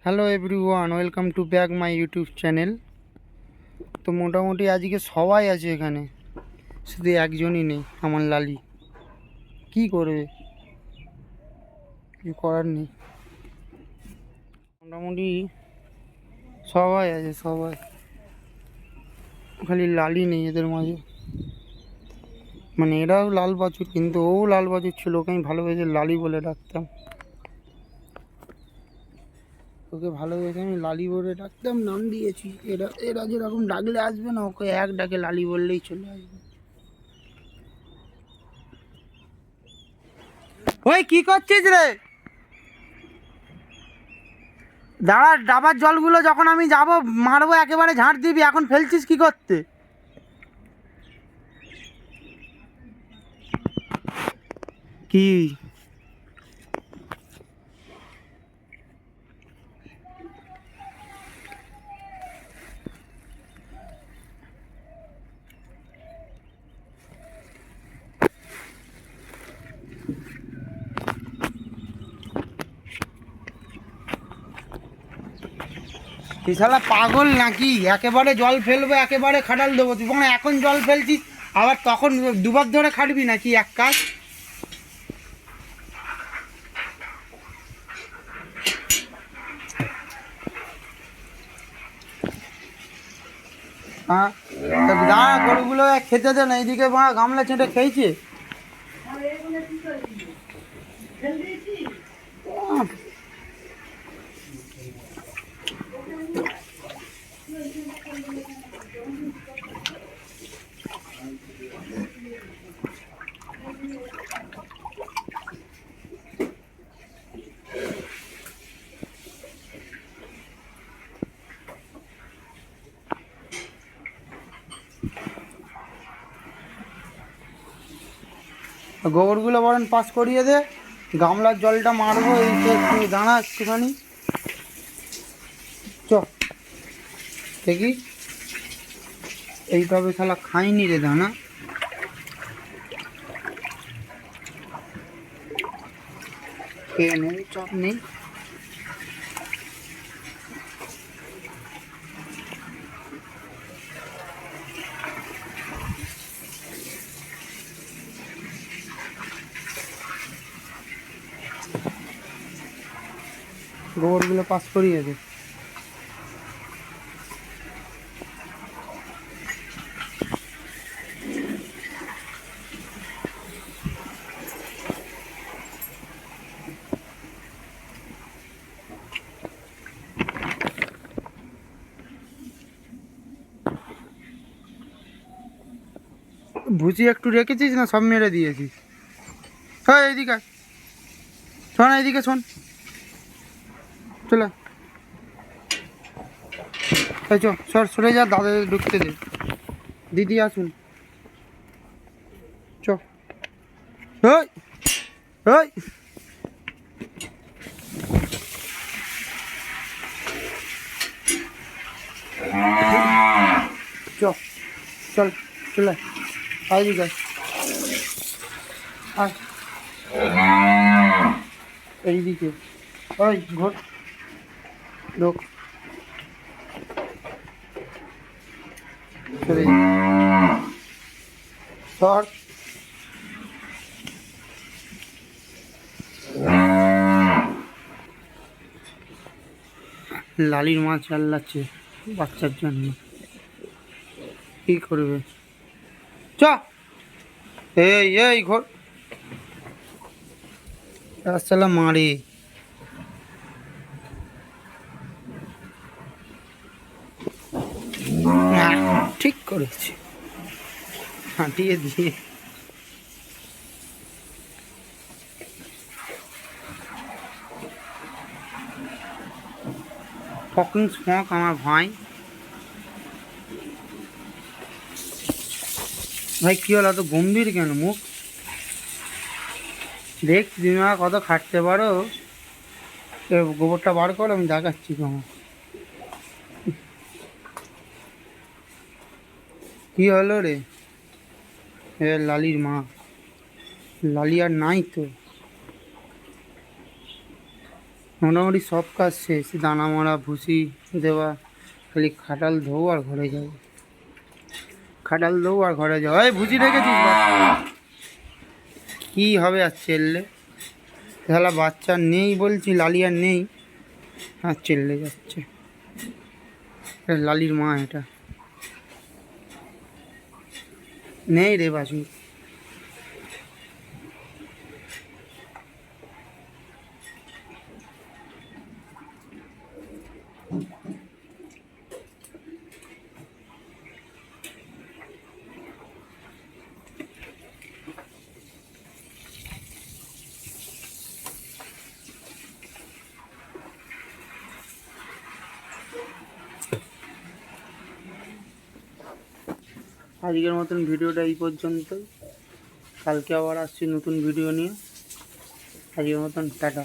Hello everyone, welcome to back my YouTube channel. তো মোটামুটি আজকে সবাই আছে এখানে, শুধু একজনই নেই, আমার লালি। কি করবে, কিছু করার নেই। মোটামুটি সবাই আছে, সবাই, খালি লালি নেই এদের মাঝে। মানে এরাও লাল বাছুর, কিন্তু ও লাল বাছুর ছিল, ওকে আমি ভালোবেসে লালি বলে ডাকতাম। ওকে ভালোবেসে আমি লালি বলে ডাকতাম, নাম দিয়েছি। এরা এরা যেরকম ডাকলে আসবে না, ওকে এক ডাকে লালি বললেই চলে আসবে। ওই কি করছিস রে? দাঁড়া, ডাবার জলগুলো যখন আমি যাব মারবো একেবারে ঝাঁট দিবি, এখন ফেলছিস কি করতে? কি তুই শালা পাগল নাকি? একেবারে জল ফেলবো, একেবারে খাটাল দেবো। তুই মানে এখন জল ফেলছিস, আবার তখন দুবার ধরে খাটবি নাকি? এক কাজ, হ্যাঁ দাঁড়া, গরুগুলো খেতে দে না। এইদিকে গামলা ছেঁটে খেয়েছে। গোবরগুলো বরং পাস করিয়ে দে, গামলার জলটা মারবো। এই তো একটু দাঁড়া একটুখানি, চ দেখি। এইভাবে শালা খাইনি রে দানা। খেয়ে নেই, চাপ নেই। গোবরগুলো পাস করিয়ে দে। ভুচি একটু রেখেছিস না সব মেরে দিয়েছিস? হ্যাঁ এইদিকে আয়। শোন এইদিকে, শোন, চলে এই চো, সরে যা, দাদা ঢুকতে দে, দিদি আসুন, চ। ওই ওই চ, চল, চলে আয়, দিকে আয়, এইদিকে। ওই ঘর ঢোক, চলে সর। লালির মা চাল্লাচ্ছে বাচ্চার জন্য, কি করবে? চ, এই এই ঘর রাস্তালা মারে। ঠিক করেছে, হাঁটিয়ে দিয়ে। ফকিং স্মক আমার ভাই। ভাই কী হলো, এত গম্ভীর কেন মুখ? দেখ তুমি আমার কত খাটতে পারো। গোবরটা বার করো, আমি দেখাচ্ছি তোমার। কী হলো রে? এ লালির মা, লালি আর নাই তো। মোটামুটি সব কাজ শেষ, দানা মারা, ভুসি দেওয়া, খালি খাটাল ধোও আর ঘরে যাও, খাটাল ধোও আর ঘরে যাও। এই ভুসি রেখেছিস? কি হবে আর চেললে, তাহলে বাচ্চা নেই বলছি, লালি আর নেই, আর চেললে যাচ্ছে। লালির মা এটা নেই রে বাসু। আজকের মতন ভিডিওটা এই পর্যন্তই, কালকে আবার আসছি নতুন ভিডিও নিয়ে। আজকের মতন টাটা।